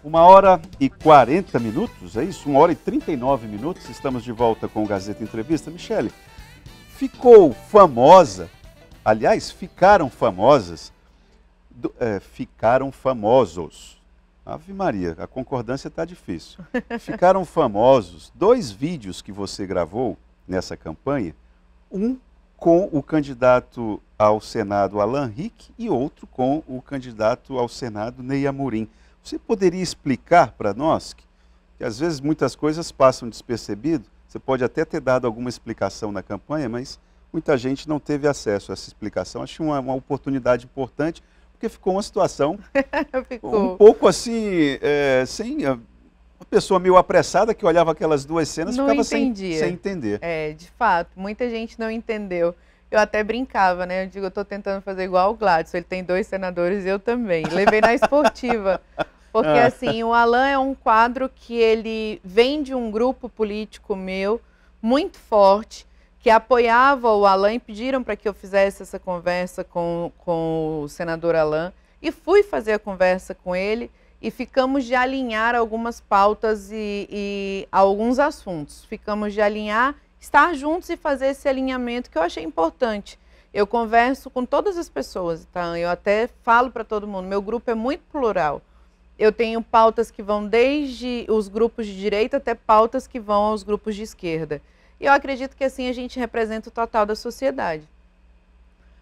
1h40, é isso? 1h39, estamos de volta com o Gazeta Entrevista. Michele, ficou famosa, aliás, ficaram famosas, ficaram famosos. Ave Maria, a concordância está difícil. Ficaram famosos 2 vídeos que você gravou nessa campanha, um com o candidato ao Senado Alan Rick e outro com o candidato ao Senado Ney Amorim. Você poderia explicar para nós que às vezes muitas coisas passam despercebido? Você pode até ter dado alguma explicação na campanha, mas muita gente não teve acesso a essa explicação. Acho uma oportunidade importante, porque ficou uma situação um pouco assim, sem uma pessoa meio apressada que olhava aquelas 2 cenas e ficava sem entender. De fato, muita gente não entendeu. Eu até brincava, né? Eu digo, eu estou tentando fazer igual o Gladson, ele tem 2 senadores e eu também. Levei na esportiva. Porque assim, o Alan é um quadro que ele vem de um grupo político meu, muito forte, que apoiava o Alan e pediram para que eu fizesse essa conversa com o senador Alan. E fui fazer a conversa com ele e ficamos de alinhar algumas pautas e alguns assuntos. Ficamos de alinhar, estar juntos e fazer esse alinhamento que eu achei importante. Eu converso com todas as pessoas, tá? Eu até falo para todo mundo, meu grupo é muito plural. Eu tenho pautas que vão desde os grupos de direita até pautas que vão aos grupos de esquerda. E eu acredito que assim a gente representa o total da sociedade.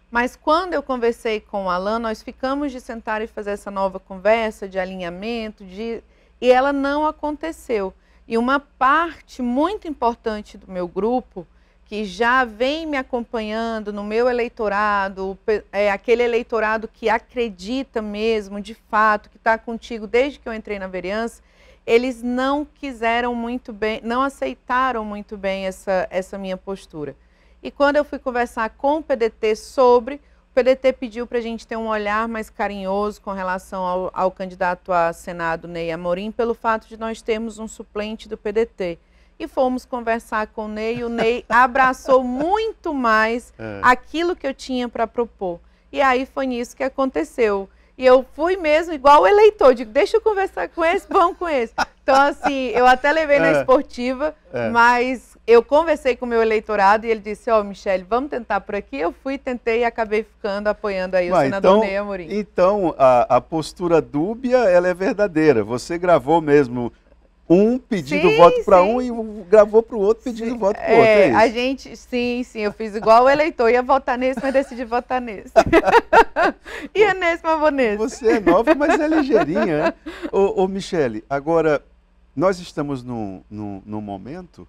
Mas quando eu conversei com o Alan, nós ficamos de sentar e fazer essa nova conversa de alinhamento, e ela não aconteceu. E uma parte muito importante do meu grupo, que já vem me acompanhando no meu eleitorado, aquele eleitorado que acredita mesmo, de fato, que está contigo desde que eu entrei na vereança, eles não quiseram muito bem, não aceitaram muito bem essa minha postura. E quando eu fui conversar com o PDT o PDT pediu para a gente ter um olhar mais carinhoso com relação ao candidato a Senado, Ney Amorim, pelo fato de nós termos um suplente do PDT. E fomos conversar com o Ney abraçou muito mais aquilo que eu tinha para propor. E aí foi nisso que aconteceu. E eu fui mesmo igual o eleitor, digo, deixa eu conversar com esse, vamos com esse. Então, assim, eu até levei na esportiva, mas eu conversei com o meu eleitorado e ele disse, Michele, vamos tentar por aqui. Eu fui, tentei e acabei ficando apoiando aí o senador Ney Amorim. Então, a postura dúbia, ela é verdadeira. Você gravou mesmo pedindo voto para um e gravou para o outro pedindo voto para o outro, é isso? A gente, sim, eu fiz igual o eleitor, ia votar nesse, mas decidi votar nesse. Ia nesse, mas vou nesse. Você é nova, mas é ligeirinha, né? Ô Michele, agora, nós estamos num momento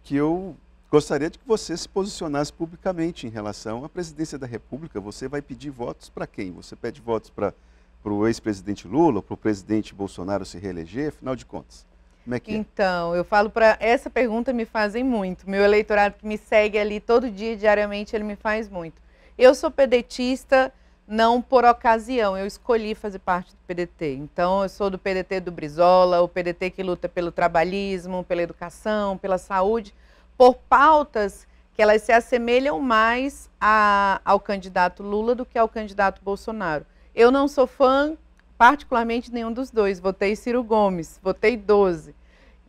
que eu gostaria de que você se posicionasse publicamente em relação à presidência da República. Você vai pedir votos para quem? Você pede votos para o ex-presidente Lula, para o presidente Bolsonaro se reeleger, afinal de contas? Como é que Então, eu falo para... Essa pergunta me fazem muito. Meu eleitorado que me segue ali todo dia, diariamente, ele me faz muito. Eu sou pedetista não por ocasião, eu escolhi fazer parte do PDT. Então, eu sou do PDT do Brizola, o PDT que luta pelo trabalhismo, pela educação, pela saúde, por pautas que elas se assemelham mais ao candidato Lula do que ao candidato Bolsonaro. Eu não sou fã, particularmente, de nenhum dos dois. Votei Ciro Gomes, votei 12.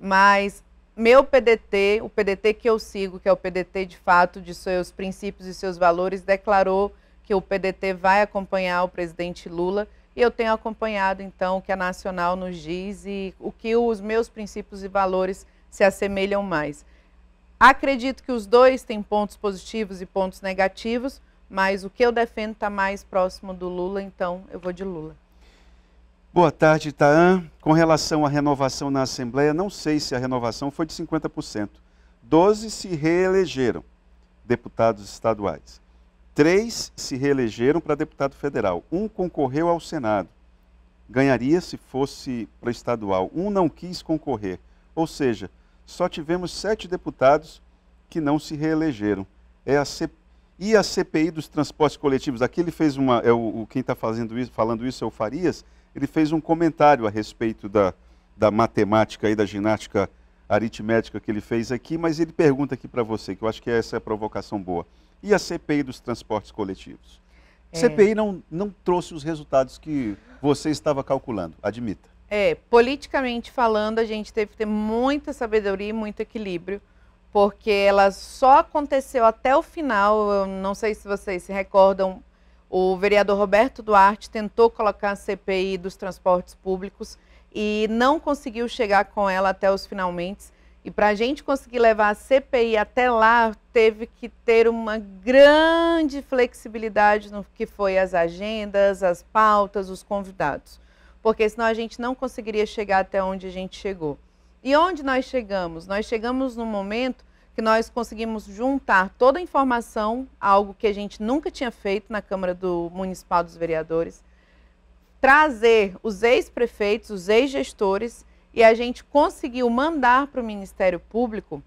Mas meu PDT, o PDT que eu sigo, que é o PDT de fato de seus princípios e seus valores, declarou que o PDT vai acompanhar o presidente Lula. E eu tenho acompanhado, então, o que a Nacional nos diz e o que os meus princípios e valores se assemelham mais. Acredito que os dois têm pontos positivos e pontos negativos, mas o que eu defendo está mais próximo do Lula, então eu vou de Lula. Boa tarde, Itaã. Com relação à renovação na Assembleia, não sei se a renovação foi de 50%. 12 se reelegeram, deputados estaduais. 3 se reelegeram para deputado federal. 1 concorreu ao Senado. Ganharia se fosse para estadual. 1 não quis concorrer. Ou seja, só tivemos 7 deputados que não se reelegeram. E a CPI dos transportes coletivos, aqui ele fez quem está falando isso é o Farias, ele fez um comentário a respeito da matemática e da ginástica aritmética que ele fez aqui, mas ele pergunta aqui para você, que eu acho que essa é a provocação boa. E a CPI dos transportes coletivos? CPI não trouxe os resultados que você estava calculando, admita. Politicamente falando, a gente teve que ter muita sabedoria e muito equilíbrio, porque ela só aconteceu até o final. Eu não sei se vocês se recordam, o vereador Roberto Duarte tentou colocar a CPI dos transportes públicos e não conseguiu chegar com ela até os finalmente. E para a gente conseguir levar a CPI até lá, teve que ter uma grande flexibilidade no que foi as agendas, as pautas, os convidados. Porque senão a gente não conseguiria chegar até onde a gente chegou. E onde nós chegamos? Nós chegamos num momento que nós conseguimos juntar toda a informação, algo que a gente nunca tinha feito na Câmara Municipal dos Vereadores, trazer os ex-prefeitos, os ex-gestores, e a gente conseguiu mandar para o Ministério Público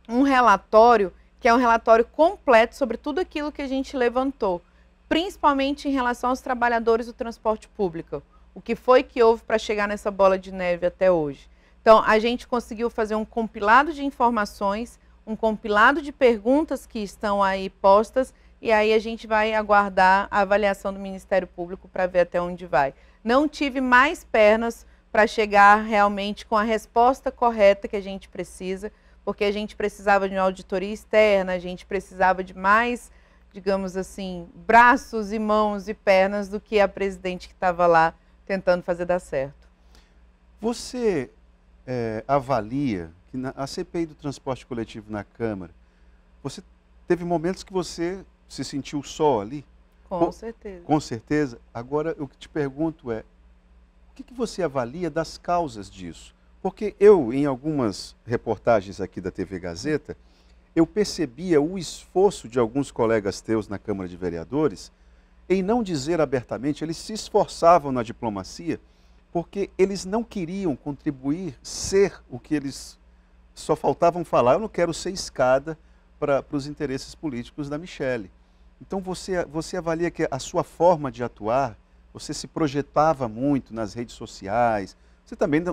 um relatório, que é um relatório completo sobre tudo aquilo que a gente levantou, principalmente em relação aos trabalhadores do transporte público. O que foi que houve para chegar nessa bola de neve até hoje. Então, a gente conseguiu fazer um compilado de informações, um compilado de perguntas que estão aí postas, e aí a gente vai aguardar a avaliação do Ministério Público para ver até onde vai. Não tive mais pernas para chegar realmente com a resposta correta que a gente precisa, porque a gente precisava de uma auditoria externa, a gente precisava de mais, digamos assim, braços e mãos e pernas do que a presidente que estava lá tentando fazer dar certo. Você avalia que a CPI do transporte coletivo na Câmara, você teve momentos que você se sentiu só ali? Com certeza. Com certeza. Agora, o que te pergunto é, o que você avalia das causas disso? Porque eu, em algumas reportagens aqui da TV Gazeta, eu percebia o esforço de alguns colegas teus na Câmara de Vereadores em não dizer abertamente, eles se esforçavam na diplomacia, porque eles não queriam contribuir, ser o que eles só faltavam falar. Eu não quero ser escada para os interesses políticos da Michele. Então você avalia que a sua forma de atuar, você se projetava muito nas redes sociais, você também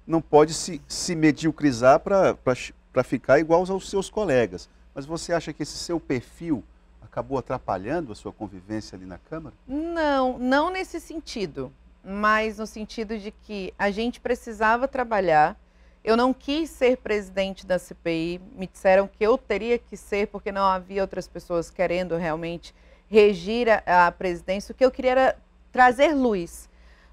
não pode se mediocrizar para ficar igual aos seus colegas. Mas você acha que esse seu perfil acabou atrapalhando a sua convivência ali na Câmara? Não, não nesse sentido, mas no sentido de que a gente precisava trabalhar. Eu não quis ser presidente da CPI, me disseram que eu teria que ser, porque não havia outras pessoas querendo realmente regir a presidência. O que eu queria era trazer luz,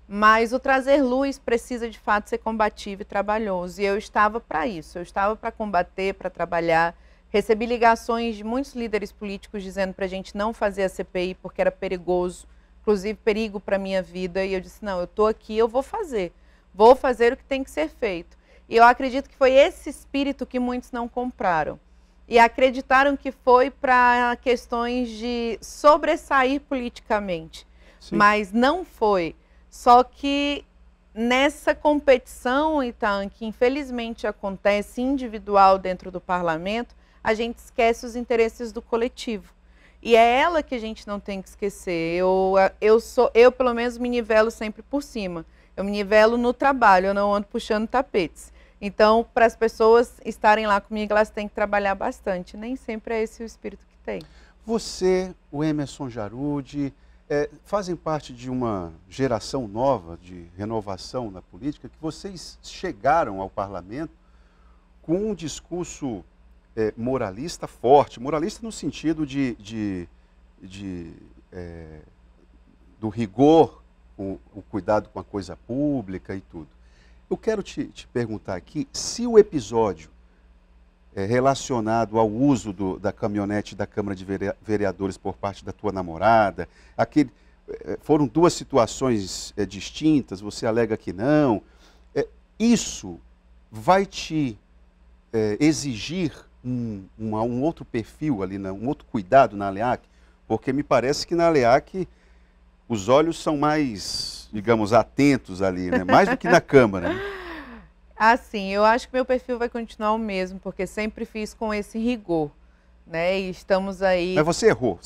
mas o trazer luz precisa de fato ser combativo e trabalhoso, e eu estava para isso, eu estava para combater, para trabalhar. Recebi ligações de muitos líderes políticos dizendo para a gente não fazer a CPI porque era perigoso, inclusive perigo para a minha vida, e eu disse, não, eu estou aqui, eu vou fazer o que tem que ser feito. E eu acredito que foi esse espírito que muitos não compraram. E acreditaram que foi para questões de sobressair politicamente. Sim. Mas não foi. Só que nessa competição, Itan, que infelizmente acontece individual dentro do parlamento, a gente esquece os interesses do coletivo. E é ela que a gente não tem que esquecer. Eu pelo menos, me nivelo sempre por cima. Eu me nivelo no trabalho, eu não ando puxando tapetes. Então, para as pessoas estarem lá comigo, elas têm que trabalhar bastante. Nem sempre é esse o espírito que tem. Você, o Emerson Jarudi, fazem parte de uma geração nova de renovação na política, que vocês chegaram ao parlamento com um discurso moralista forte, moralista no sentido do rigor, o cuidado com a coisa pública e tudo. Eu quero te perguntar aqui se o episódio relacionado ao uso da caminhonete da Câmara de Vereadores por parte da tua namorada, foram duas situações distintas, você alega que não. Isso vai te exigir um outro perfil ali, um outro cuidado na ALEAC? Porque me parece que na ALEAC os olhos são mais, digamos, atentos ali, né? Mais do que na Câmara. Né? Assim, eu acho que meu perfil vai continuar o mesmo, porque sempre fiz com esse rigor, né? E estamos aí... Mas você errou?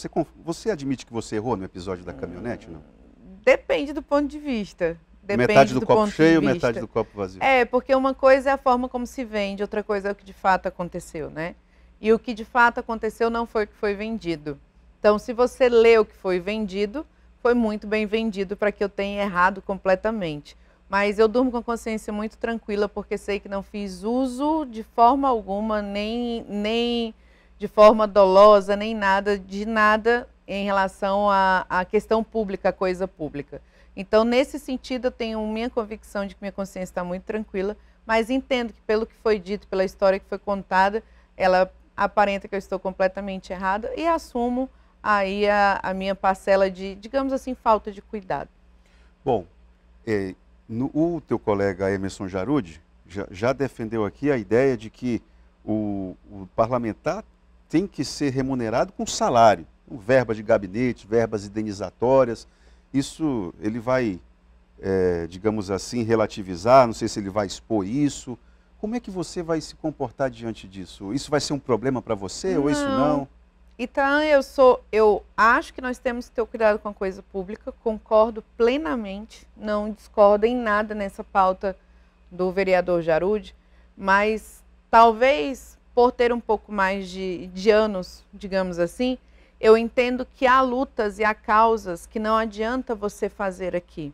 Você admite que você errou no episódio da caminhonete, não? Depende do ponto de vista. Depende metade do copo cheio, metade do copo vazio. Porque uma coisa é a forma como se vende, outra coisa é o que de fato aconteceu, né? E o que de fato aconteceu não foi o que foi vendido. Então, se você lê o que foi vendido, foi muito bem vendido para que eu tenha errado completamente. Mas eu durmo com a consciência muito tranquila, porque sei que não fiz uso de forma alguma, nem de forma dolosa, nem nada, de nada em relação à questão pública, à coisa pública. Então, nesse sentido, eu tenho minha convicção de que minha consciência está muito tranquila, mas entendo que pelo que foi dito, pela história que foi contada, ela aparenta que eu estou completamente errada e assumo aí a minha parcela de, digamos assim, falta de cuidado. Bom, o teu colega Emerson Jarud já defendeu aqui a ideia de que o parlamentar tem que ser remunerado com salário, com verba de gabinete, verbas indenizatórias. Isso ele vai, digamos assim, relativizar, não sei se ele vai expor isso. Como é que você vai se comportar diante disso? Isso vai ser um problema para você ou isso não? Então, eu acho que nós temos que ter cuidado com a coisa pública, concordo plenamente, não discordo em nada nessa pauta do vereador Jarud, mas talvez por ter um pouco mais de anos, digamos assim, eu entendo que há lutas e há causas que não adianta você fazer aqui.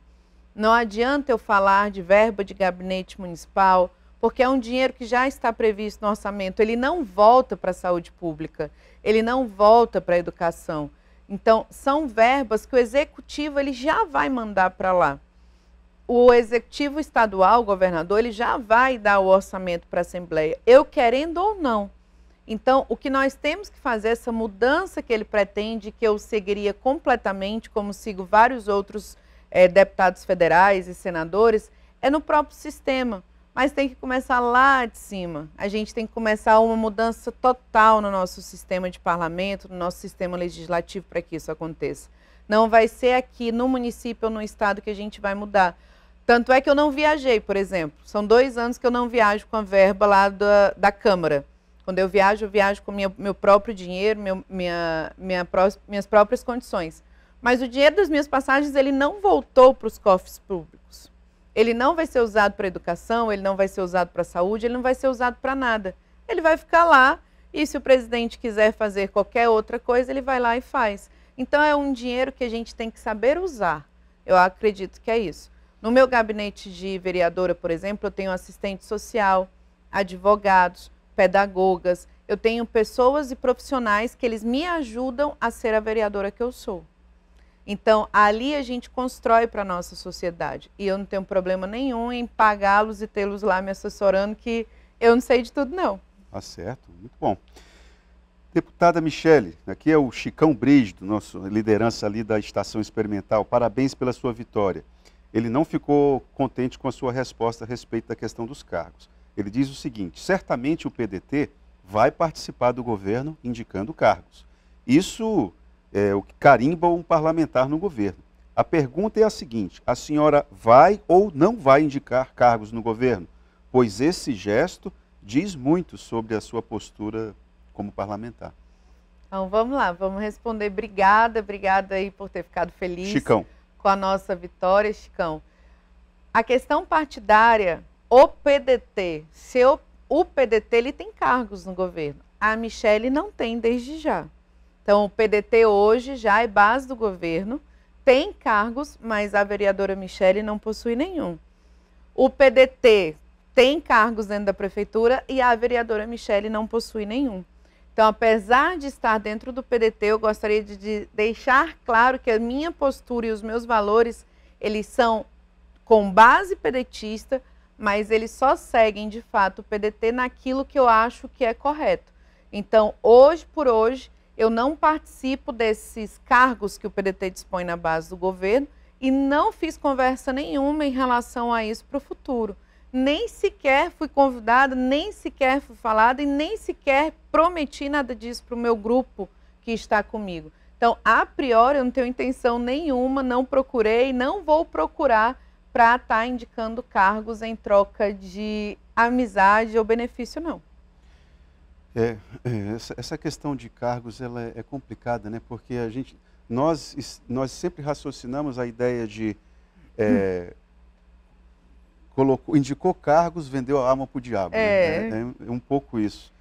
Não adianta eu falar de verba de gabinete municipal, porque é um dinheiro que já está previsto no orçamento, ele não volta para a saúde pública, ele não volta para a educação. Então, são verbas que o executivo ele já vai mandar para lá. O executivo estadual, o governador, ele já vai dar o orçamento para a Assembleia, eu querendo ou não. Então, o que nós temos que fazer, essa mudança que ele pretende, que eu seguiria completamente, como sigo vários outros deputados federais e senadores, é no próprio sistema. Mas tem que começar lá de cima. A gente tem que começar uma mudança total no nosso sistema de parlamento, no nosso sistema legislativo para que isso aconteça. Não vai ser aqui no município ou no estado que a gente vai mudar. Tanto é que eu não viajei, por exemplo. São 2 anos que eu não viajo com a verba lá da Câmara. Quando eu viajo com meu próprio dinheiro, minhas próprias condições. Mas o dinheiro das minhas passagens ele não voltou para os cofres públicos. Ele não vai ser usado para educação, ele não vai ser usado para saúde, ele não vai ser usado para nada. Ele vai ficar lá e se o presidente quiser fazer qualquer outra coisa, ele vai lá e faz. Então é um dinheiro que a gente tem que saber usar. Eu acredito que é isso. No meu gabinete de vereadora, por exemplo, eu tenho assistente social, advogados, pedagogas, eu tenho pessoas e profissionais que eles me ajudam a ser a vereadora que eu sou. Então, ali a gente constrói para a nossa sociedade. E eu não tenho problema nenhum em pagá-los e tê-los lá me assessorando, que eu não sei de tudo, não. Tá certo, muito bom. Deputada Michele, aqui é o Chicão Brígido, nossa liderança ali da Estação Experimental. Parabéns pela sua vitória. Ele não ficou contente com a sua resposta a respeito da questão dos cargos. Ele diz o seguinte: certamente o PDT vai participar do governo indicando cargos. Isso é o que carimba um parlamentar no governo. A pergunta é a seguinte: a senhora vai ou não vai indicar cargos no governo? Pois esse gesto diz muito sobre a sua postura como parlamentar. Então vamos lá, vamos responder. Obrigada aí por ter ficado feliz, Chicão, com a nossa vitória, Chicão. A questão partidária, o PDT, o PDT ele tem cargos no governo, a Michele não tem desde já. Então o PDT hoje já é base do governo, tem cargos, mas a vereadora Michele não possui nenhum. O PDT tem cargos dentro da prefeitura e a vereadora Michele não possui nenhum. Então, apesar de estar dentro do PDT, eu gostaria de deixar claro que a minha postura e os meus valores, eles são com base pedetista, mas eles só seguem, de fato, o PDT naquilo que eu acho que é correto. Então, hoje por hoje, eu não participo desses cargos que o PDT dispõe na base do governo e não fiz conversa nenhuma em relação a isso para o futuro. Nem sequer fui convidada, nem sequer fui falada e nem sequer prometi nada disso para o meu grupo que está comigo. Então, a priori, eu não tenho intenção nenhuma, não procurei, não vou procurar para estar indicando cargos em troca de amizade ou benefício, não. Essa questão de cargos ela é complicada, né? Porque nós sempre raciocinamos a ideia de indicou cargos, vendeu a alma para o diabo. Né? É um pouco isso.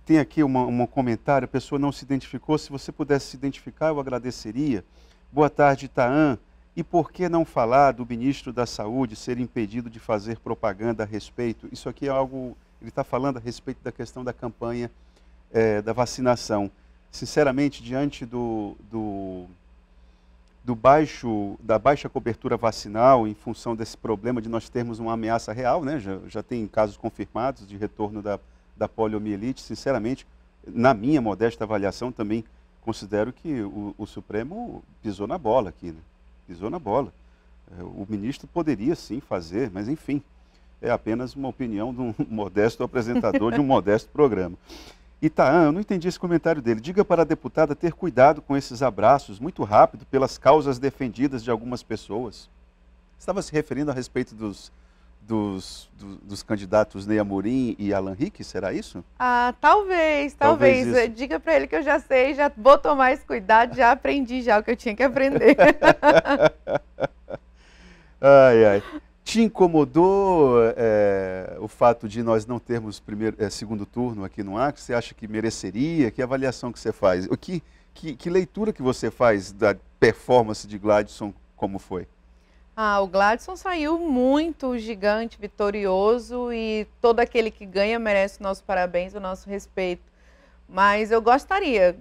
Tem aqui um comentário, a pessoa não se identificou. Se você pudesse se identificar, eu agradeceria. Boa tarde, Itaã. E por que não falar do ministro da Saúde ser impedido de fazer propaganda a respeito? Isso aqui é algo, ele está falando a respeito da questão da campanha da vacinação. Sinceramente, diante da baixa cobertura vacinal, em função desse problema de nós termos uma ameaça real, né? Já tem casos confirmados de retorno da poliomielite, sinceramente, na minha modesta avaliação, também considero que o Supremo pisou na bola aqui, né? Pisou na bola. O ministro poderia sim fazer, mas enfim, é apenas uma opinião de um modesto apresentador de um modesto programa. Itaã, eu não entendi esse comentário dele. Diga para a deputada ter cuidado com esses abraços muito rápido pelas causas defendidas de algumas pessoas. Estava se referindo a respeito dos candidatos Ney Amorim e Alan Rick, será isso? Ah, talvez. Diga para ele que eu já sei, já vou tomar esse cuidado, já aprendi já o que eu tinha que aprender. Ai, ai. Te incomodou o fato de nós não termos segundo turno aqui no Acre? Você acha que mereceria? Que avaliação que você faz? Que leitura que você faz da performance de Gladson, como foi? O Gladson saiu muito gigante, vitorioso, e todo aquele que ganha merece o nosso parabéns, o nosso respeito. Mas eu gostaria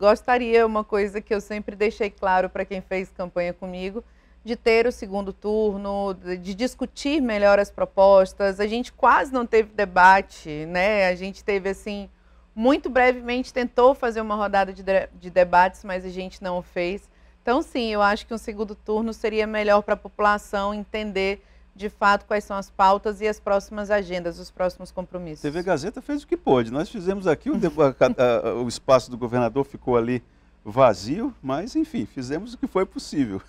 uma coisa que eu sempre deixei claro para quem fez campanha comigo, de ter o segundo turno, de discutir melhor as propostas. A gente quase não teve debate, né? A gente teve, assim, muito brevemente, tentou fazer uma rodada de debates, mas a gente não o fez. Então, sim, eu acho que um segundo turno seria melhor para a população entender, de fato, quais são as pautas e as próximas agendas, os próximos compromissos. A TV Gazeta fez o que pôde. Nós fizemos aqui, o espaço do governador ficou ali vazio, mas, enfim, fizemos o que foi possível.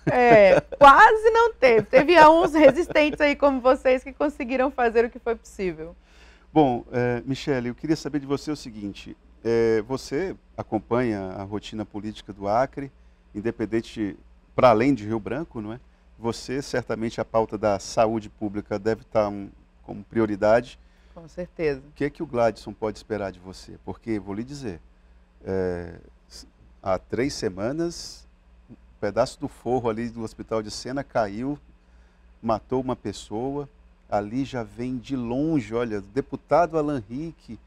Quase não teve. Teve uns resistentes aí, como vocês, que conseguiram fazer o que foi possível. Bom, Michele, eu queria saber de você o seguinte. Você acompanha a rotina política do Acre, independente, para além de Rio Branco, não é? Você, certamente, a pauta da saúde pública deve estar como prioridade. Com certeza. O que é que o Gladson pode esperar de você? Porque, vou lhe dizer, há 3 semanas, um pedaço do forro ali do Hospital de Sena caiu, matou uma pessoa. Ali já vem de longe, olha, o deputado Alan Rick,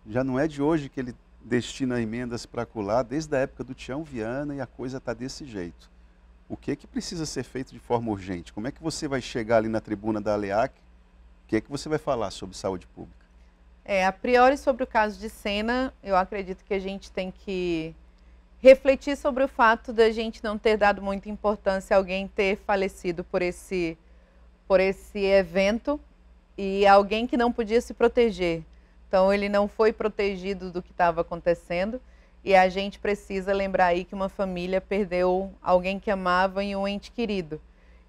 já não é de hoje que ele destina emendas para acolá, desde a época do Tião Viana, e a coisa está desse jeito. O que precisa ser feito de forma urgente? Como é que você vai chegar ali na tribuna da ALEAC? O que você vai falar sobre saúde pública? A priori, sobre o caso de Sena, eu acredito que a gente tem que refletir sobre o fato da gente não ter dado muita importância a alguém ter falecido por esse evento, e alguém que não podia se proteger. Então, ele não foi protegido do que estava acontecendo, e a gente precisa lembrar aí que uma família perdeu alguém que amava e um ente querido.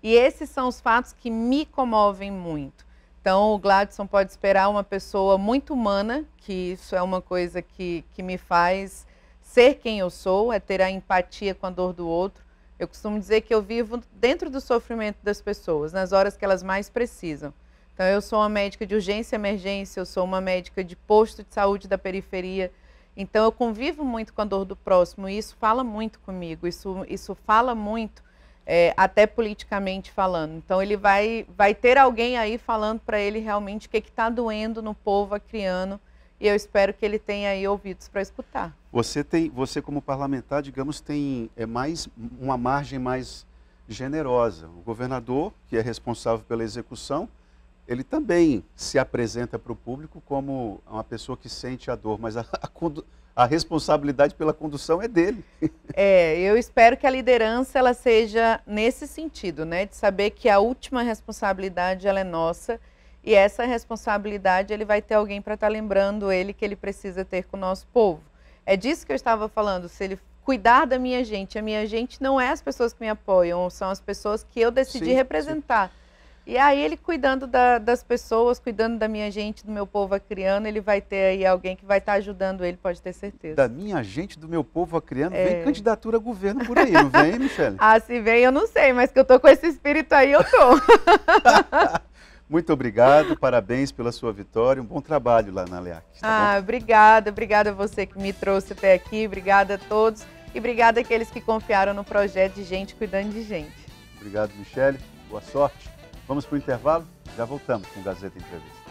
E esses são os fatos que me comovem muito. Então, o Gladson pode esperar uma pessoa muito humana, que isso é uma coisa que me faz ser quem eu sou, é ter a empatia com a dor do outro. Eu costumo dizer que eu vivo dentro do sofrimento das pessoas, nas horas que elas mais precisam. Então, eu sou uma médica de urgência e emergência, eu sou uma médica de posto de saúde da periferia. Então, eu convivo muito com a dor do próximo, e isso fala muito comigo, isso fala muito, até politicamente falando. Então, ele vai ter alguém aí falando para ele realmente o que está doendo no povo acreano, e eu espero que ele tenha aí ouvidos para escutar. Você como parlamentar, digamos, tem uma margem mais generosa. O governador, que é responsável pela execução, ele também se apresenta para o público como uma pessoa que sente a dor, mas a responsabilidade pela condução é dele. Eu espero que a liderança ela seja nesse sentido, né, de saber que a última responsabilidade ela é nossa, e essa responsabilidade ele vai ter alguém para estar lembrando ele que ele precisa ter com o nosso povo. É disso que eu estava falando, se ele cuidar da minha gente, a minha gente não é as pessoas que me apoiam, são as pessoas que eu decidi representar. Sim. E aí ele cuidando das pessoas, cuidando da minha gente, do meu povo acreano, ele vai ter aí alguém que vai estar ajudando ele, pode ter certeza. Da minha gente, do meu povo acreano, vem candidatura a governo por aí, não vem, Michele? Se vem eu não sei, mas que eu tô com esse espírito aí, eu tô. Muito obrigado, parabéns pela sua vitória, um bom trabalho lá na ALEAC. Tá bom? Obrigada a você que me trouxe até aqui, obrigada a todos e obrigada àqueles que confiaram no projeto de Gente Cuidando de Gente. Obrigado, Michele. Boa sorte. Vamos para o intervalo, já voltamos com o Gazeta Entrevista.